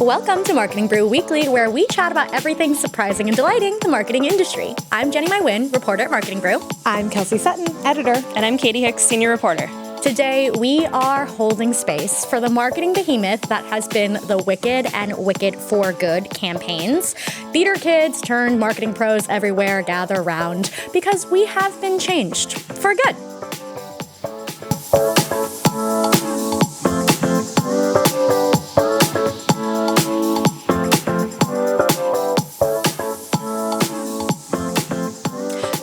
Welcome to Marketing Brew Weekly, where we chat about everything surprising and delighting the marketing industry. I'm Jenny Mywin, reporter at Marketing Brew. I'm Kelsey Sutton, editor. And I'm Katie Hicks, senior reporter. Today, we are holding space for the marketing behemoth that has been the Wicked and Wicked for Good campaigns. Theater kids turned marketing pros everywhere gather round because we have been changed for good.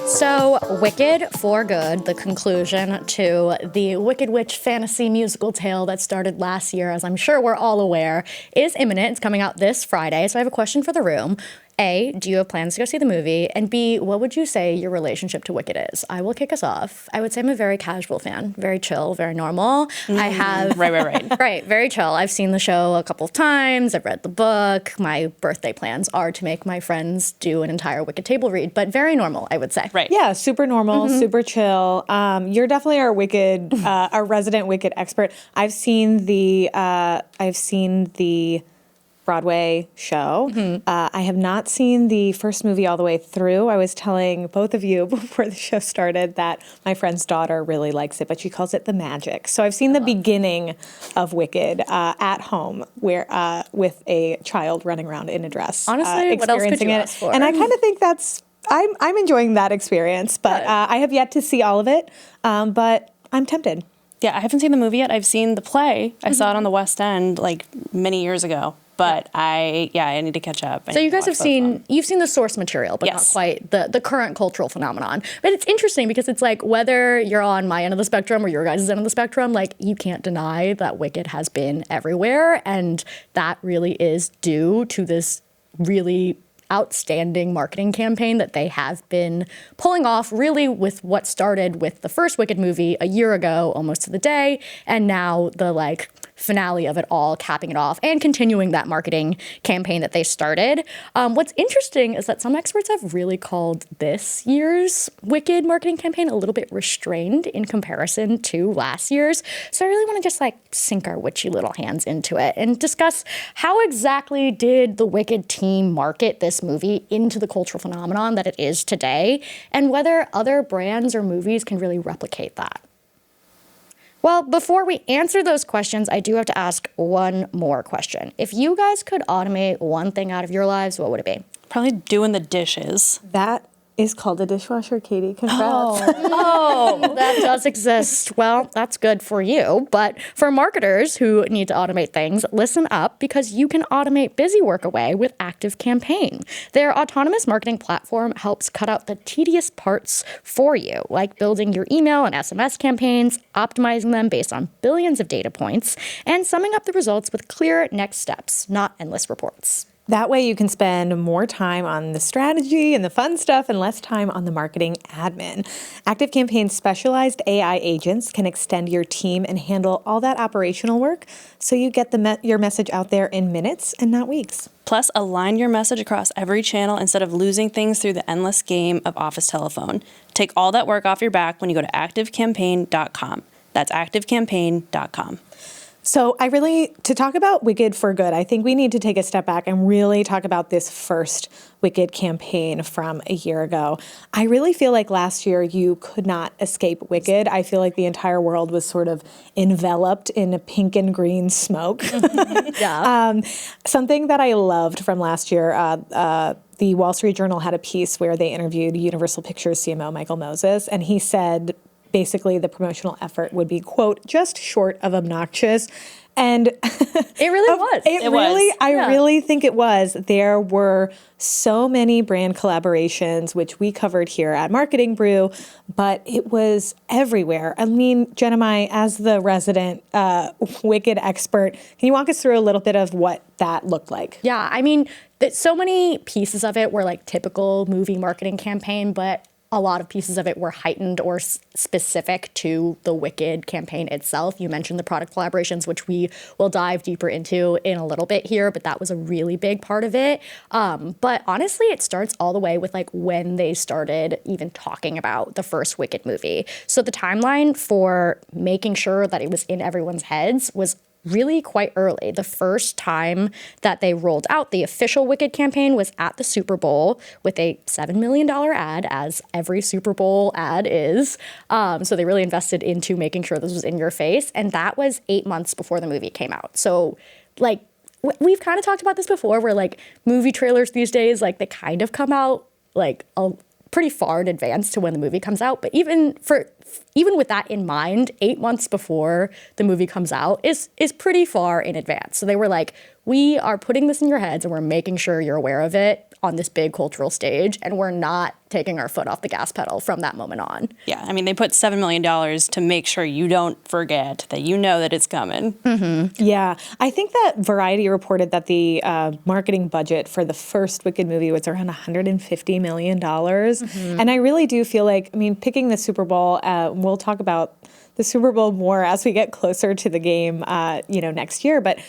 So, Wicked for Good, the conclusion to the Wicked Witch fantasy musical tale that started last year, as I'm sure we're all aware, is imminent. It's coming out this Friday. So I have a question for the room. A, do you have plans to go see the movie? And B, what would you say your relationship to Wicked is? I will kick us off. I would say I'm a very casual fan, very chill, very normal. I have... Right. Right, very chill. I've seen the show a couple of times. I've read the book. My birthday plans are to make my friends do an entire Wicked table read, but very normal, I would say. Right. Yeah, super normal, super chill. You're definitely our Wicked, our resident Wicked expert. I've seen the Broadway show. I have not seen the first movie all the way through. I was telling both of you before the show started that my friend's daughter really likes it, but she calls it the magic. So I've seen the beginning of Wicked at home, where with a child running around in a dress, Honestly, what else could you ask for? And I kind of think that's I'm enjoying that experience, but I have yet to see all of it. But I'm tempted. Yeah, I haven't seen the movie yet. I've seen the play. I saw it on the West End like many years ago. But I need to catch up. So you guys have you've seen the source material, but Yes. not quite the current cultural phenomenon. But it's interesting because it's like whether you're on my end of the spectrum or your guys' end of the spectrum, like you can't deny that Wicked has been everywhere. And that really is due to this really outstanding marketing campaign that they have been pulling off, really with what started with the first Wicked movie a year ago, almost to the day, and now the finale of it all, capping it off and continuing that marketing campaign that they started. What's interesting is that some experts have really called this year's Wicked marketing campaign a little bit restrained in comparison to last year's. So I really want to just sink our witchy little hands into it and discuss how exactly did the Wicked team market this movie into the cultural phenomenon that it is today, and whether other brands or movies can really replicate that. Well, before we answer those questions, I do have to ask one more question. If you guys could automate one thing out of your lives, what would it be? Probably doing the dishes. That is called a dishwasher, Katie. Congrats. Oh, that does exist. Well, that's good for you. But for marketers who need to automate things, listen up, because you can automate busy work away with ActiveCampaign. Their autonomous marketing platform helps cut out the tedious parts for you, like building your email and SMS campaigns, optimizing them based on billions of data points, and summing up the results with clear next steps, not endless reports. That way you can spend more time on the strategy and the fun stuff and less time on the marketing admin. ActiveCampaign's specialized AI agents can extend your team and handle all that operational work so you get your message out there in minutes and not weeks. Plus, align your message across every channel instead of losing things through the endless game of office telephone. Take all that work off your back when you go to activecampaign.com. That's activecampaign.com. So to talk about Wicked for Good, I think we need to take a step back and really talk about this first Wicked campaign from a year ago. I really feel like last year you could not escape Wicked. I feel like the entire world was sort of enveloped in a pink and green smoke. Yeah. Something that I loved from last year, the Wall Street Journal had a piece where they interviewed Universal Pictures CMO Michael Moses, and he said basically the promotional effort would be, quote, just short of obnoxious. And it really was. I really think it was. There were so many brand collaborations, which we covered here at Marketing Brew, but it was everywhere. I mean, Jenna, as the resident Wicked expert, can you walk us through a little bit of what that looked like? Yeah, I mean, so many pieces of it were typical movie marketing campaign, but a lot of pieces of it were heightened or specific to the Wicked campaign itself. You mentioned the product collaborations, which we will dive deeper into in a little bit here, but that was a really big part of it. But honestly, it starts all the way with when they started even talking about the first Wicked movie. So the timeline for making sure that it was in everyone's heads was really quite early. The first time that they rolled out the official Wicked campaign was at the Super Bowl with a $7 million ad, as every Super Bowl ad is. So they really invested into making sure this was in your face. And that was 8 months before the movie came out. So like, we've kind of talked about this before, where like movie trailers these days, like they kind of come out like pretty far in advance to when the movie comes out. But even with that in mind, 8 months before the movie comes out is pretty far in advance. So they were like, we are putting this in your heads and we're making sure you're aware of it on this big cultural stage, and we're not taking our foot off the gas pedal from that moment on. Yeah, I mean, they put $7 million to make sure you don't forget, that you know that it's coming. Mm-hmm. Yeah, I think that Variety reported that the marketing budget for the first Wicked movie was around $150 million. Mm-hmm. And I really do feel like, I mean, picking the Super Bowl, we'll talk about the Super Bowl more as we get closer to the game, next year, but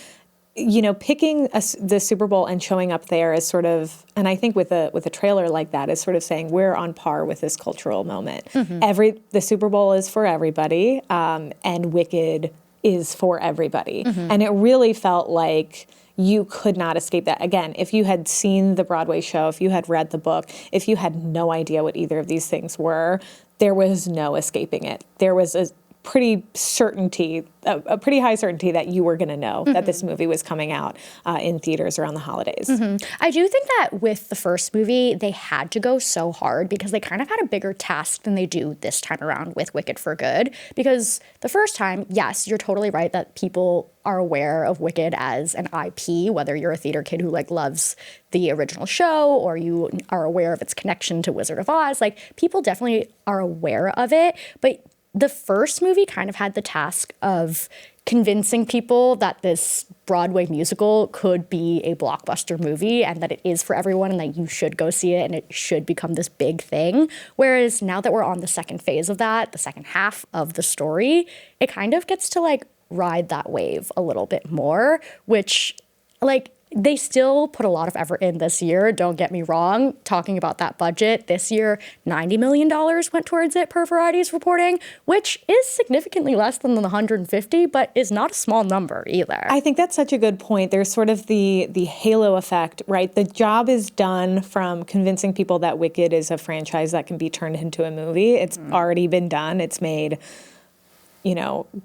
picking the Super Bowl and showing up there is sort of, and I think with a trailer like that is sort of saying we're on par with this cultural moment. Mm-hmm. The Super Bowl is for everybody, and Wicked is for everybody. Mm-hmm. And it really felt like you could not escape that. Again, if you had seen the Broadway show, if you had read the book, if you had no idea what either of these things were, there was no escaping it. There was a pretty high certainty that you were going to know that this movie was coming out in theaters around the holidays. Mm-hmm. I do think that with the first movie, they had to go so hard because they kind of had a bigger task than they do this time around with Wicked for Good. Because the first time, yes, you're totally right that people are aware of Wicked as an IP, whether you're a theater kid who like loves the original show or you are aware of its connection to Wizard of Oz. Like, people definitely are aware of it, but the first movie kind of had the task of convincing people that this Broadway musical could be a blockbuster movie and that it is for everyone and that you should go see it and it should become this big thing. Whereas now that we're on the second phase of that, the second half of the story, it kind of gets to like ride that wave a little bit more, which like they still put a lot of effort in this year, don't get me wrong. Talking about that budget, this year, $90 million went towards it per Variety's reporting, which is significantly less than the 150, but is not a small number either. I think that's such a good point. There's sort of the halo effect, right? The job is done from convincing people that Wicked is a franchise that can be turned into a movie. It's already been done. It's made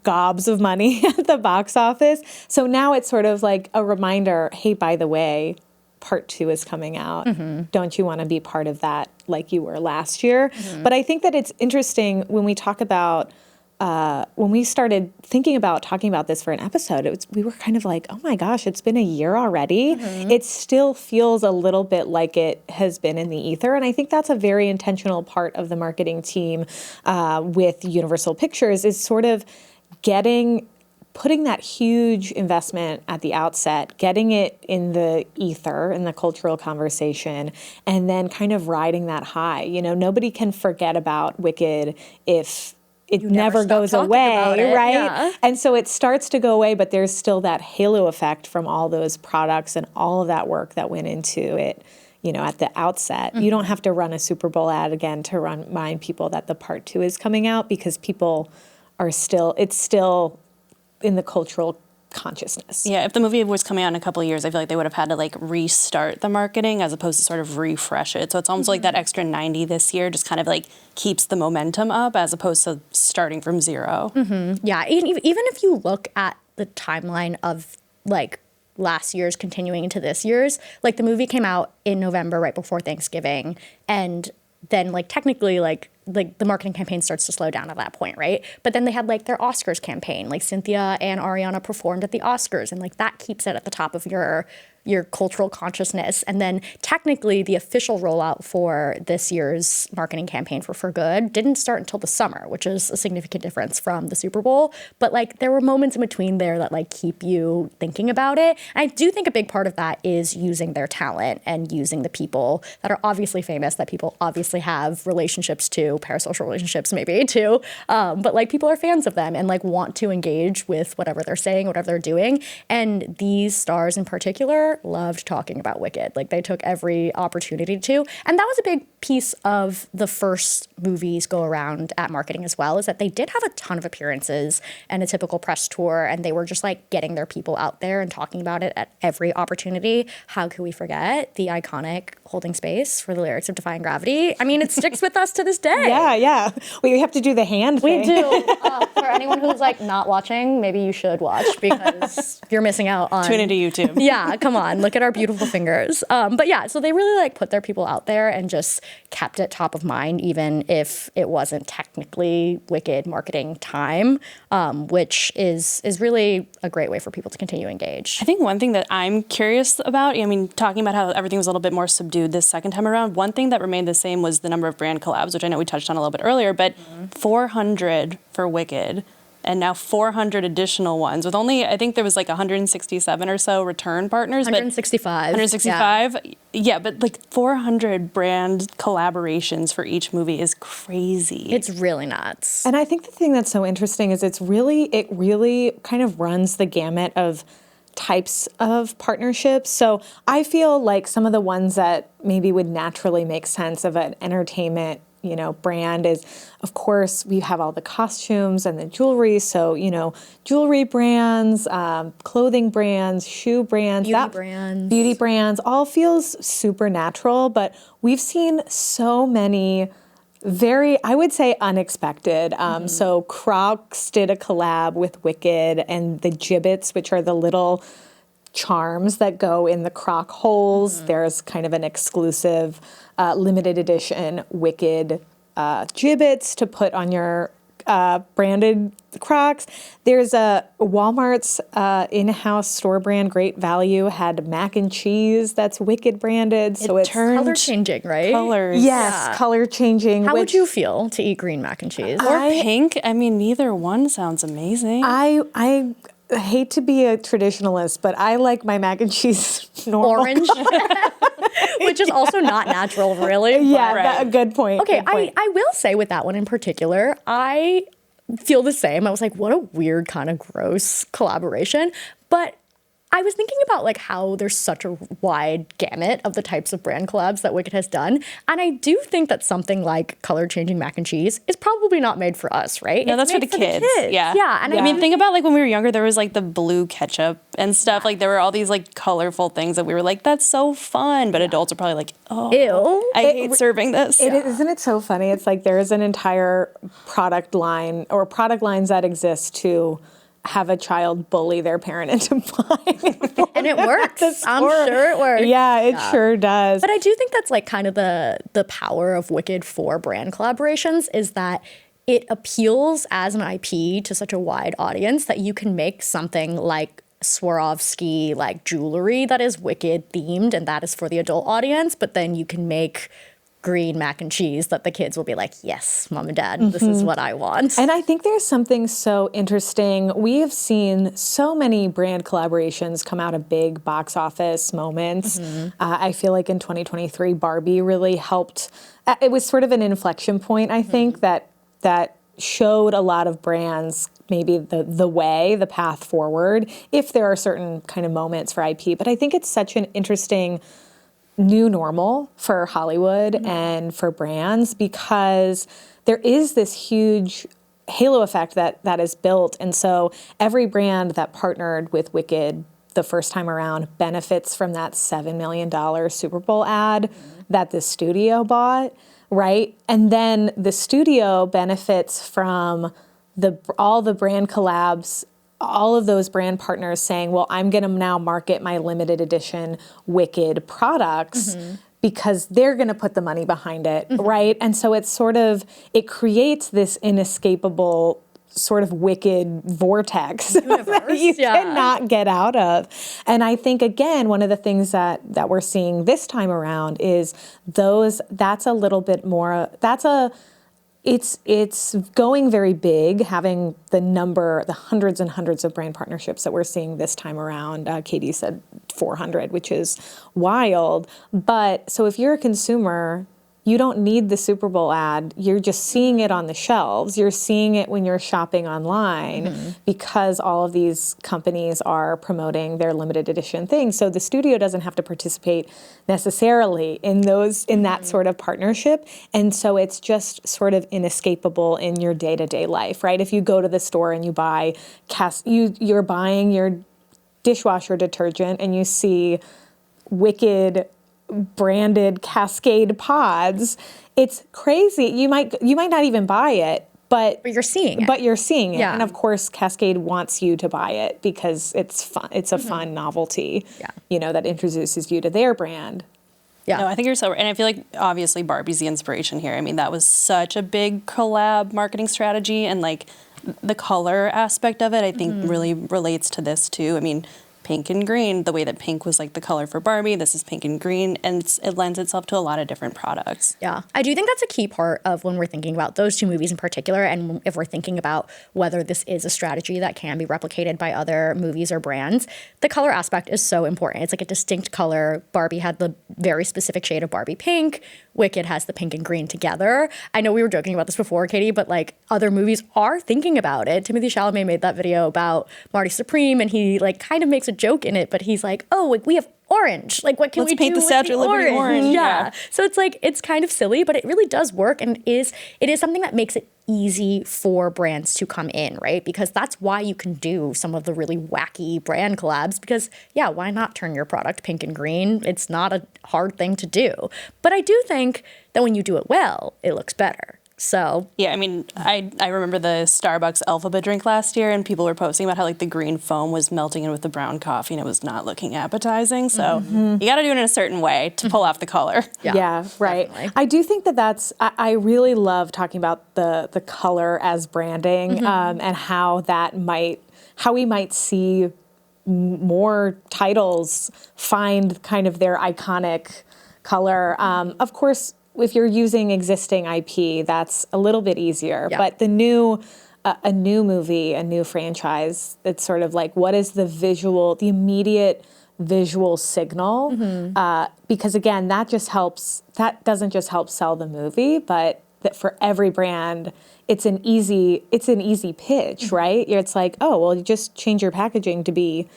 gobs of money at the box office. So now it's sort of like a reminder, hey, by the way, part 2 is coming out. Mm-hmm. Don't you want to be part of that like you were last year? Mm-hmm. But I think that it's interesting when we talk about, when we started thinking about talking about this for an episode, we were kind of like, oh my gosh, it's been a year already. Mm-hmm. It still feels a little bit like it has been in the ether. And I think that's a very intentional part of the marketing team with Universal Pictures is sort of putting that huge investment at the outset, getting it in the ether, in the cultural conversation, and then kind of riding that high. Nobody can forget about Wicked if it never goes away, right? Yeah. And so it starts to go away, but there's still that halo effect from all those products and all of that work that went into it, at the outset. Mm-hmm. You don't have to run a Super Bowl ad again to remind people that the part 2 is coming out because people it's still in the cultural consciousness. Yeah, if the movie was coming out in a couple of years, I feel like they would have had to like restart the marketing as opposed to sort of refresh it. So it's almost like that extra 90 this year just kind of like keeps the momentum up as opposed to starting from zero. Mm-hmm. Yeah, even if you look at the timeline of like last year's continuing into this year's, like the movie came out in November right before Thanksgiving, and then like technically like the marketing campaign starts to slow down at that point, right? But then they had like their Oscars campaign, like Cynthia and Ariana performed at the Oscars, and like that keeps it at the top of your cultural consciousness. And then technically the official rollout for this year's marketing campaign for Good didn't start until the summer, which is a significant difference from the Super Bowl. But like there were moments in between there that like keep you thinking about it. And I do think a big part of that is using their talent and using the people that are obviously famous, that people obviously have relationships to, new parasocial relationships maybe too. But like people are fans of them and like want to engage with whatever they're saying, whatever they're doing. And these stars in particular loved talking about Wicked. Like they took every opportunity to. And that was a big piece of the first movie's go around at marketing as well, is that they did have a ton of appearances and a typical press tour, and they were just like getting their people out there and talking about it at every opportunity. How could we forget the iconic holding space for the lyrics of Defying Gravity? I mean, it sticks with us to this day. Yeah. We have to do the hand thing. We do. For anyone who's like not watching, maybe you should watch because you're missing out on. Tune into YouTube. Yeah, come on, look at our beautiful fingers. But yeah, so they really like put their people out there and just kept it top of mind, even if it wasn't technically Wicked marketing time, which is really a great way for people to continue to engage. I think one thing that I'm curious about, I mean, talking about how everything was a little bit more subdued this second time around, one thing that remained the same was the number of brand collabs, which I know we touched on a little bit earlier, but 400 for Wicked, and now 400 additional ones with only, I think there was like 167 or so return partners. 165. 165? Yeah, but like 400 brand collaborations for each movie is crazy. It's really nuts. And I think the thing that's so interesting is it really kind of runs the gamut of types of partnerships. So I feel like some of the ones that maybe would naturally make sense of an entertainment brand is, of course, we have all the costumes and the jewelry. So, jewelry brands, clothing brands, shoe brands, beauty brands, all feels super natural. But we've seen so many very, I would say, unexpected. So Crocs did a collab with Wicked, and the gibbets, which are the little charms that go in the Croc holes. There's kind of an exclusive limited edition Wicked gibbets to put on your branded Crocs. There's a Wal-mart's in-house store brand, Great Value, had mac and cheese that's Wicked branded. So it's color changing, right? Colors. Yes, color changing. How would you feel to eat green mac and cheese? Or pink? I mean, neither one sounds amazing. I hate to be a traditionalist, but I like my mac and cheese normal. Orange, which is also not natural, really. Yeah, a good point. Okay, good point. I will say with that one in particular, I feel the same. I was like, what a weird kind of gross collaboration. But I was thinking about like how there's such a wide gamut of the types of brand collabs that Wicked has done. And I do think that something like color changing mac and cheese is probably not made for us, right? No, It's that's for made the kids. Yeah. Yeah. And I mean, think about like when we were younger, there was like the blue ketchup and stuff. Like there were all these like colorful things that we were like, that's so fun. But adults are probably like, oh, ew. I hate serving this. Isn't it so funny? It's like there is an entire product line or product lines that exist to have a child bully their parent into buying. And it works. I'm sure it works. Yeah, it sure does. But I do think that's like kind of the power of Wicked for brand collaborations is that it appeals as an IP to such a wide audience that you can make something like Swarovski like jewelry that is Wicked themed and that is for the adult audience, but then you can make green mac and cheese that the kids will be like, yes, mom and dad, this is what I want. And I think there's something so interesting. We have seen so many brand collaborations come out of big box office moments. I feel like in 2023, Barbie really helped. It was sort of an inflection point, I think, that showed a lot of brands maybe the path forward, if there are certain kind of moments for IP. But I think it's such an interesting new normal for Hollywood and for brands because there is this huge halo effect that is built. And so every brand that partnered with Wicked the first time around benefits from that $7 million Super Bowl ad that the studio bought, right? And then the studio benefits from all the brand collabs, all of those brand partners saying, well, I'm going to now market my limited edition Wicked products because they're going to put the money behind it, right? And so it's it creates this inescapable sort of Wicked vortex that you cannot get out of. And I think, again, one of the things that we're seeing this time around is that's a little bit more, it's going very big, having the hundreds and hundreds of brand partnerships that we're seeing this time around. Katie said 400, which is wild. But so if you're a consumer, you don't need the Super Bowl ad. You're just seeing it on the shelves. You're seeing it when you're shopping online because all of these companies are promoting their limited edition things. So the studio doesn't have to participate necessarily in that sort of partnership. And so it's just sort of inescapable in your day-to-day life, right? If you go to the store and you buy, you're buying your dishwasher detergent and you see Wicked branded Cascade pods, it's crazy. You might not even buy it, but you're seeing it. But you're seeing it. Yeah. And of course Cascade wants you to buy it because it's fun. It's a fun novelty, that introduces you to their brand. Yeah. No, I think you're so right. And I feel like obviously Barbie's the inspiration here. I mean, that was such a big collab marketing strategy, and like the color aspect of it, I think really relates to this too. I mean, pink and green, the way that pink was like the color for Barbie, this is pink and green, and it lends itself to a lot of different products. Yeah, I do think that's a key part of when we're thinking about those two movies in particular, and if we're thinking about whether this is a strategy that can be replicated by other movies or brands. The color aspect is so important. It's like a distinct color. Barbie had the very specific shade of Barbie pink. Wicked has the pink and green together. I know we were joking about this before, Katie, but like other movies are thinking about it. Timothée Chalamet made that video about Marty Supreme, and he like kind of makes a joke in it, but he's like, oh, like, we have orange. Like, what can Let's we paint do the with Statue of Liberty orange. Yeah. So it's like, it's kind of silly, but it really does work, and it is something that makes it easy for brands to come in, right? Because that's why you can do some of the really wacky brand collabs, because yeah, why not turn your product pink and green? It's not a hard thing to do. But I do think that when you do it well, it looks better. So yeah, I mean, I remember the Starbucks Alphabet drink last year, and people were posting about how like the green foam was melting in with the brown coffee, and it was not looking appetizing. So you got to do it in a certain way to pull off the color. Yeah, right. Definitely. I do think that's. I really love talking about the color as branding, and how we might see more titles find kind of their iconic color. Of course, if you're using existing IP, that's a little bit easier. Yeah. But a new movie, a new franchise, it's sort of like, what is the immediate visual signal? Because again, that doesn't just help sell the movie, but that for every brand, it's an easy pitch, right? It's like, oh, well, you just change your packaging to be,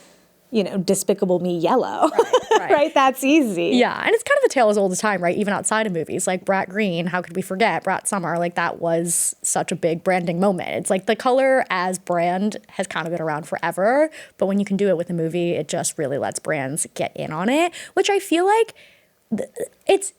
Despicable Me yellow, Right. right? That's easy. yeah, and it's kind of a tale as old as time, right? Even outside of movies, like Brat Green, how could we forget Brat Summer? Like that was such a big branding moment. It's like the color as brand has kind of been around forever, but when you can do it with a movie, it just really lets brands get in on it, which I feel like it's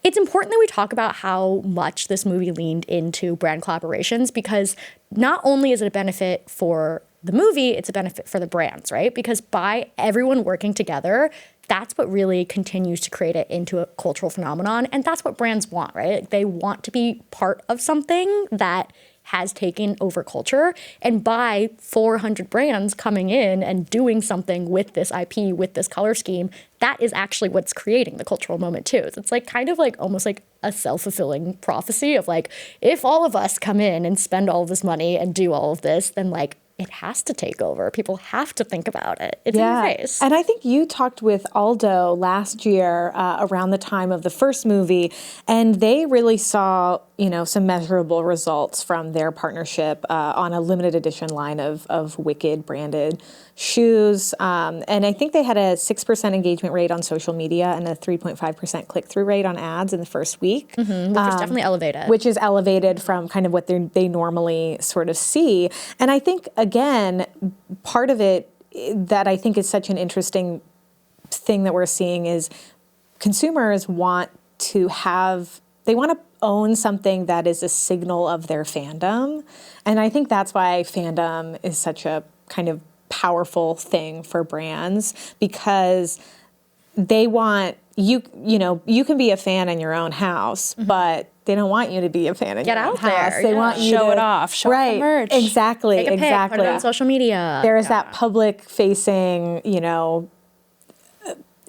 important that we talk about how much this movie leaned into brand collaborations, because not only is it a benefit for the movie, it's a benefit for the brands, right? Because by everyone working together, that's what really continues to create it into a cultural phenomenon. And that's what brands want, right? Like, they want to be part of something that has taken over culture. And by 400 brands coming in and doing something with this IP, with this color scheme, that is actually what's creating the cultural moment too. So it's like kind of like almost like a self-fulfilling prophecy of like, if all of us come in and spend all of this money and do all of this, then like it has to take over. People have to think about it. It's in your face. And I think you talked with Aldo last year around the time of the first movie, and they really saw, some measurable results from their partnership on a limited edition line of Wicked branded shoes. And I think they had a 6% engagement rate on social media and a 3.5% click-through rate on ads in the first week. Which is definitely elevated. Which is elevated from kind of what they normally sort of see. And I think, again, part of it that I think is such an interesting thing that we're seeing is consumers want to own something that is a signal of their fandom. And I think that's why fandom is such a kind of powerful thing for brands, because they want you can be a fan in your own house, but they don't want you to be a fan in your own house. They want you show to it off, show off the merch. Exactly, Take a pic, exactly. put it on social media. There is that public facing,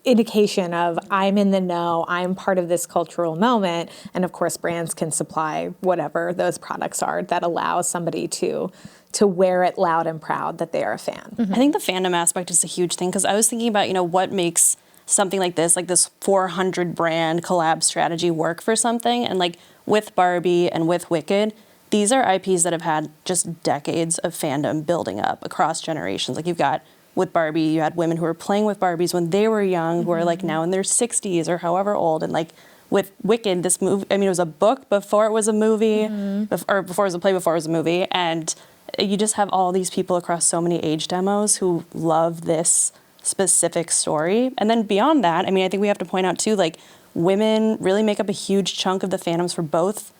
indication of I'm in the know, I'm part of this cultural moment. And of course, brands can supply whatever those products are that allows somebody to wear it loud and proud that they are a fan. I think the fandom aspect is a huge thing, because I was thinking about, what makes something like this 400 brand collab strategy work for something. And like with Barbie and with Wicked, these are IPs that have had just decades of fandom building up across generations. Like you've got, with Barbie, you had women who were playing with Barbies when they were young, who are like now in their 60s or however old. And like with Wicked, this movie, I mean, it was a book before it was a movie, or before it was a play, before it was a movie. And you just have all these people across so many age demos who love this specific story. And then beyond that, I mean, I think we have to point out too, like women really make up a huge chunk of the fandoms for both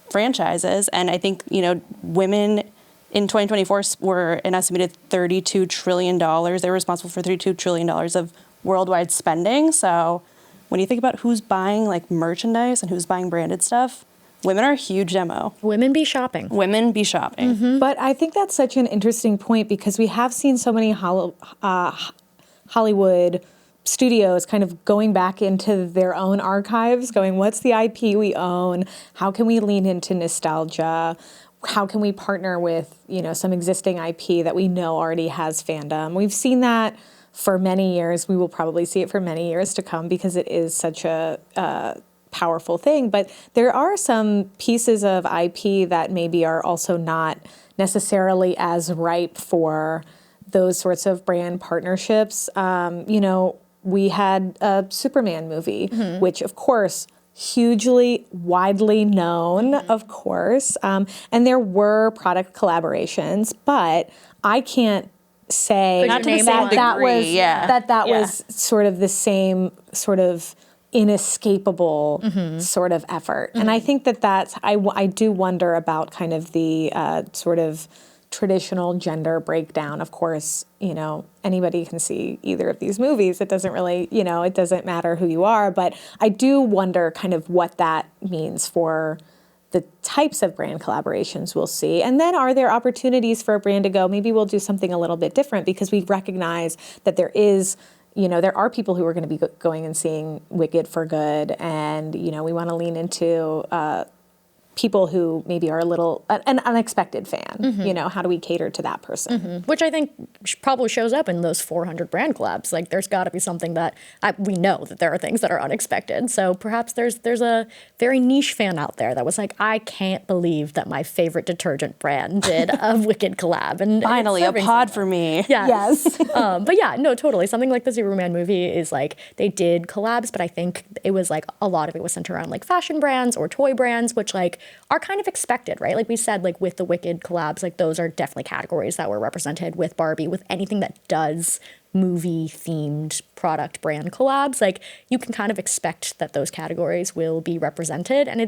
franchises. And I think, you know, women in 2024 were an estimated $32 trillion. They were responsible for $32 trillion of worldwide spending. So when you think about who's buying like merchandise and who's buying branded stuff, women are a huge demo. Women be shopping. Women be shopping. But I think that's such an interesting point because we have seen so many Hollywood studios kind of going back into their own archives, going, what's the IP we own? How can we lean into nostalgia? How can we partner with, you know, some existing IP that we know already has fandom? We've seen that for many years. We will probably see it for many years to come because it is such a powerful thing. But there are some pieces of IP that maybe are also not necessarily as ripe for those sorts of brand partnerships. You know, we had a Superman movie, which of course, hugely, widely known, of course. And there were product collaborations, but I can't say Not to the name same that degree, was yeah. was sort of the same sort of inescapable sort of effort. And I think that's, I do wonder about kind of the sort of traditional gender breakdown. Of course, you know, anybody can see either of these movies. It doesn't really, you know, it doesn't matter who you are. But I do wonder kind of what that means for the types of brand collaborations we'll see. And then are there opportunities for a brand to go, maybe we'll do something a little bit different because we recognize that there is, you know, there are people who are going to be going and seeing Wicked for good. And, you know, we want to lean into people who maybe are a little, an unexpected fan. You know, how do we cater to that person? Which I think probably shows up in those 400 brand collabs. Like there's got to be something that we know that there are things that are unexpected. So perhaps there's a very niche fan out there that was like, I can't believe that my favorite detergent brand did a Wicked collab. And Finally, a it's pod for me. Yes. But yeah, no, totally. Something like the Superman movie is like, they did collabs, but I think it was like a lot of it was centered around like fashion brands or toy brands, which like are kind of expected, right? Like we said, like with the Wicked collabs, like those are definitely categories that were represented with Barbie, with anything that does movie themed product brand collabs. Like you can kind of expect that those categories will be represented. And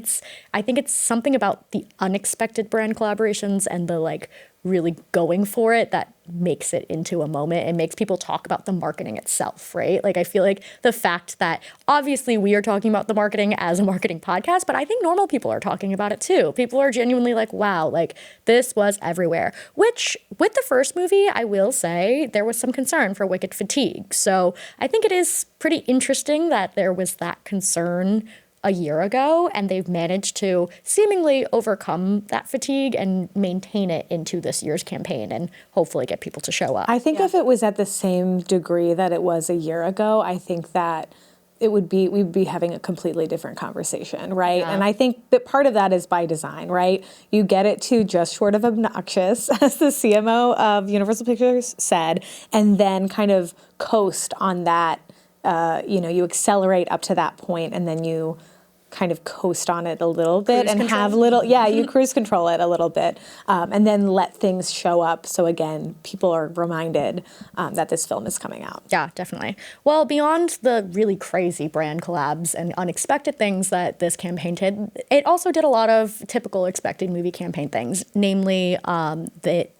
I think it's something about the unexpected brand collaborations and the like really going for it that makes it into a moment and makes people talk about the marketing itself, right? Like I feel like the fact that obviously we are talking about the marketing as a marketing podcast, but I think normal people are talking about it too. People are genuinely like, wow, like this was everywhere. Which with the first movie, I will say there was some concern for Wicked fatigue. So I think it is pretty interesting that there was that concern a year ago, and they've managed to seemingly overcome that fatigue and maintain it into this year's campaign and hopefully get people to show up. I think if it was at the same degree that it was a year ago, I think that we'd be having a completely different conversation, right? Yeah. And I think that part of that is by design, right? You get it to just short of obnoxious, as the CMO of Universal Pictures said, and then kind of coast on that. You know, you accelerate up to that point, and then you kind of coast on it a little bit and have little, you cruise control it a little bit, and then let things show up. So again, people are reminded that this film is coming out. Yeah, definitely. Well, beyond the really crazy brand collabs and unexpected things that this campaign did, it also did a lot of typical expected movie campaign things, namely that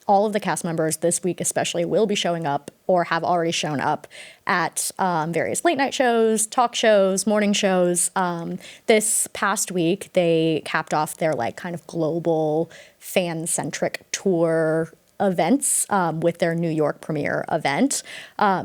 all of the cast members this week especially will be showing up or have already shown up at various late night shows, talk shows, morning shows. This past week, they capped off their like kind of global fan-centric tour events with their New York premiere event.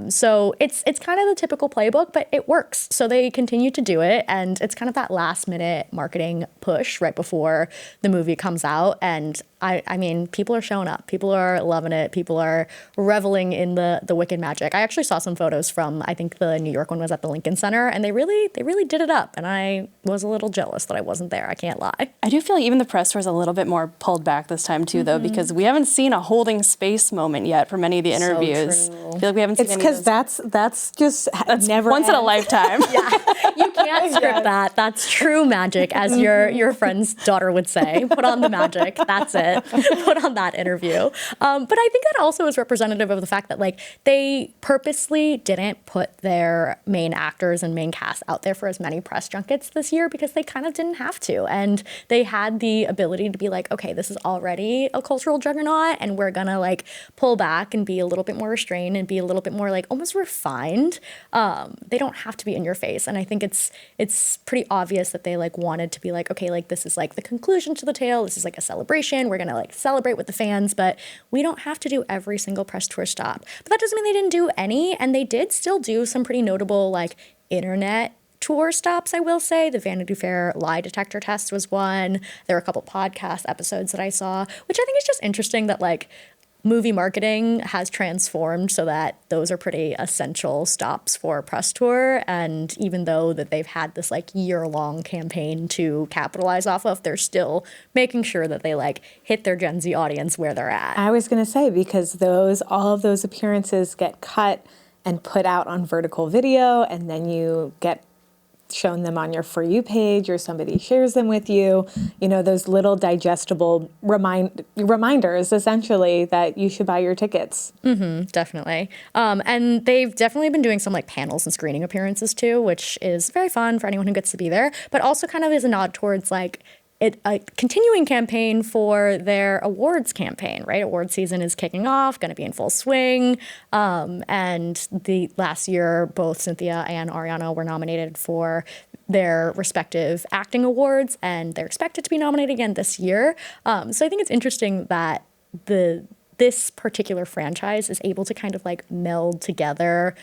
So it's kind of the typical playbook, but it works. So they continue to do it, and it's kind of that last minute marketing push right before the movie comes out. And I mean, people are showing up. People are loving it. People are reveling in the Wicked magic. I actually saw some photos from, I think the New York one was at the Lincoln Center, and they really did it up. And I was a little jealous that I wasn't there. I can't lie. I do feel like even the press tour is a little bit more pulled back this time too, though, because we haven't seen a holding space moment yet for many of the interviews. So true. I feel like we haven't seen It's any because of those. that's just never Once in a ends. lifetime. You can't script that. That's true magic, as your friend's daughter would say. Put on the magic. That's it. Put on that interview. But I think that also is representative of the fact that like they purposely didn't put their main actors and main cast out there for as many press junkets this year because they kind of didn't have to. And they had the ability to be like, okay, this is already a cultural juggernaut, and we're gonna like pull back and be a little bit more restrained and be a little bit more like almost refined. They don't have to be in your face. And I think it's pretty obvious that they like wanted to be like, okay, like this is like the conclusion to the tale. This is like a celebration. We're gonna like celebrate with the fans, but we don't have to do every single press tour stop. But that doesn't mean they didn't do any, and they did still do some pretty notable like internet tour stops, I will say. The Vanity Fair lie detector test was one. There were a couple podcast episodes that I saw, which I think is just interesting that like movie marketing has transformed so that those are pretty essential stops for a press tour. And even though that they've had this like year-long campaign to capitalize off of, they're still making sure that they like hit their Gen Z audience where they're at. I was going to say, because all of those appearances get cut and put out on vertical video, and then you get shown them on your For You page, or somebody shares them with you, those little digestible reminders, essentially, that you should buy your tickets. Definitely. And they've definitely been doing some like panels and screening appearances too, which is very fun for anyone who gets to be there, but also kind of is a nod towards like a continuing campaign for their awards campaign, right? Award season is kicking off, going to be in full swing. And the last year, both Cynthia and Ariana were nominated for their respective acting awards, and they're expected to be nominated again this year. So I think it's interesting that this particular franchise is able to kind of like meld together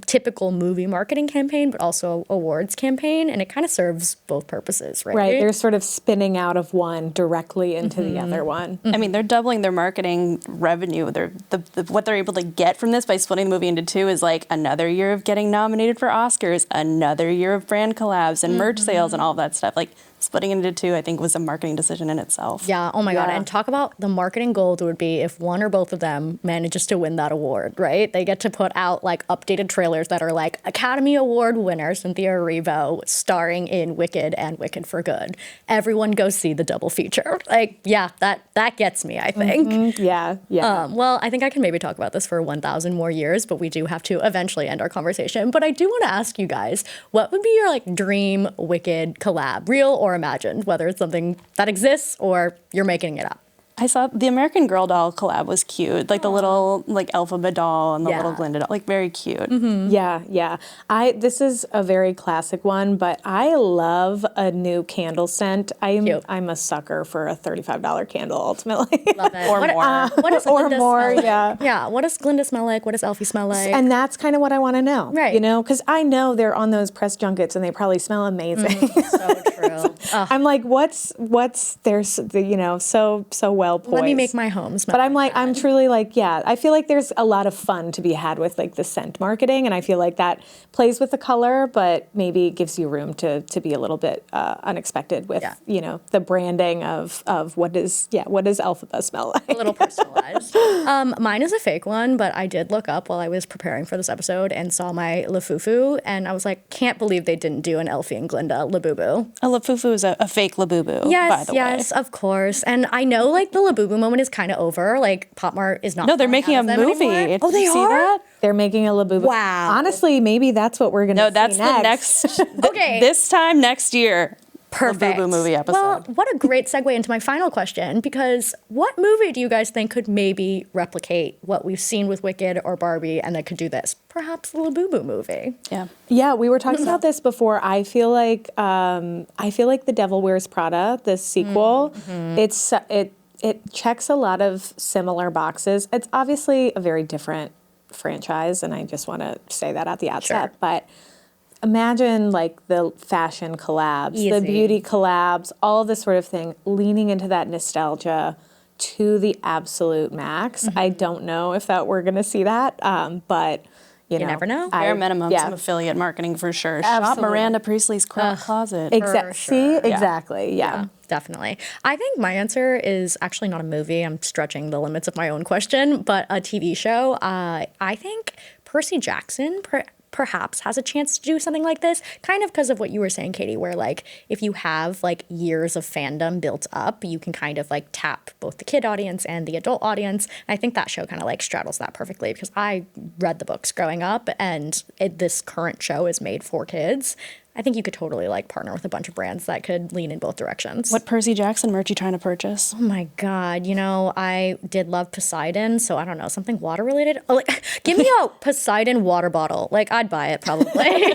typical movie marketing campaign, but also awards campaign, and it kind of serves both purposes, right? Right, they're sort of spinning out of one directly into the other one. I mean, they're doubling their marketing revenue. What they're able to get from this by splitting the movie into two is like another year of getting nominated for Oscars, another year of brand collabs and merch sales and all of that stuff. Like splitting it into two, I think, was a marketing decision in itself. Yeah, oh my God. And talk about the marketing gold would be if one or both of them manages to win that award, right? They get to put out like updated trailers that are like Academy Award winner Cynthia Erivo starring in Wicked and Wicked for Good. Everyone go see the double feature. Like, yeah, that gets me, I think. Yeah. Well, I think I can maybe talk about this for 1,000 more years, but we do have to eventually end our conversation. But I do want to ask you guys, what would be your like dream Wicked collab, real or imagined, whether it's something that exists or you're making it up? I saw the American Girl doll collab was cute. Like the little like Elphaba doll and the little Glinda doll, like very cute. Yeah. This is a very classic one, but I love a new candle scent. I'm a sucker for a $35 candle, ultimately. Love it. Or more. What does Or Glinda more, smell like? yeah. Yeah, what does Glinda smell like? What does Elfie smell like? And that's kind of what I want to know. Right. Because I know they're on those press junkets and they probably smell amazing. So true. I'm like, what's their, so well poised. Let me make my home smell. But I'm truly like, yeah, I feel like there's a lot of fun to be had with like the scent marketing. And I feel like that plays with the color, but maybe gives you room to be a little bit unexpected with, the branding of what does Elphaba smell like? A little personalized. Mine is a fake one, but I did look up while I was preparing for this episode and saw my Lafufu, and I was like, can't believe they didn't do an Elfie and Glinda Labubu. A Lafufu is a fake Labubu, by the way. Yes, of course. And I know like the Labubu moment is kind of over. Like Pop Mart is not. No, they're making a them movie. anymore. Did you see that? They're making a Labubu. Wow. Honestly, maybe that's what we're going to see No, that's the next. Okay. This time next year. Perfect. Labubu movie episode. Well, what a great segue into my final question, because what movie do you guys think could maybe replicate what we've seen with Wicked or Barbie and that could do this? Perhaps the Labubu movie. Yeah. Yeah, we were talking about this before. I feel like The Devil Wears Prada, the sequel, it checks a lot of similar boxes. It's obviously a very different franchise, and I just want to say that at the outset. Sure. But imagine like the fashion collabs, the Easy. beauty collabs, all of this sort of thing, leaning into that nostalgia to the absolute max. I don't know if that we're going to see that, but you know, never know. Bare minimum, some affiliate marketing for sure. Shop Absolutely. Miranda Priestley's closet. See, exactly, yeah. Definitely. I think my answer is actually not a movie. I'm stretching the limits of my own question, but a TV show. I think Percy Jackson perhaps has a chance to do something like this, kind of because of what you were saying, Katie, where like if you have like years of fandom built up, you can kind of like tap both the kid audience and the adult audience. And I think that show kind of like straddles that perfectly because I read the books growing up, and this current show is made for kids. I think you could totally like partner with a bunch of brands that could lean in both directions. What Percy Jackson merch you trying to purchase? Oh my God. You know, I did love Poseidon, so I don't know, something water related. Oh, like, give me a Poseidon water bottle. Like, I'd buy it probably.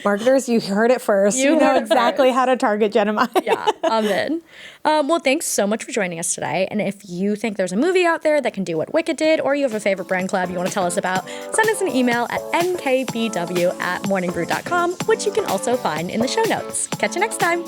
Marketers, you heard it first. You know exactly how to target Gemini. Yeah, I'm in. Well, thanks so much for joining us today. And if you think there's a movie out there that can do what Wicked did, or you have a favorite brand collab you want to tell us about, send us an email at nkbw@morningbrew.com, which you can also find in the show notes. Catch you next time.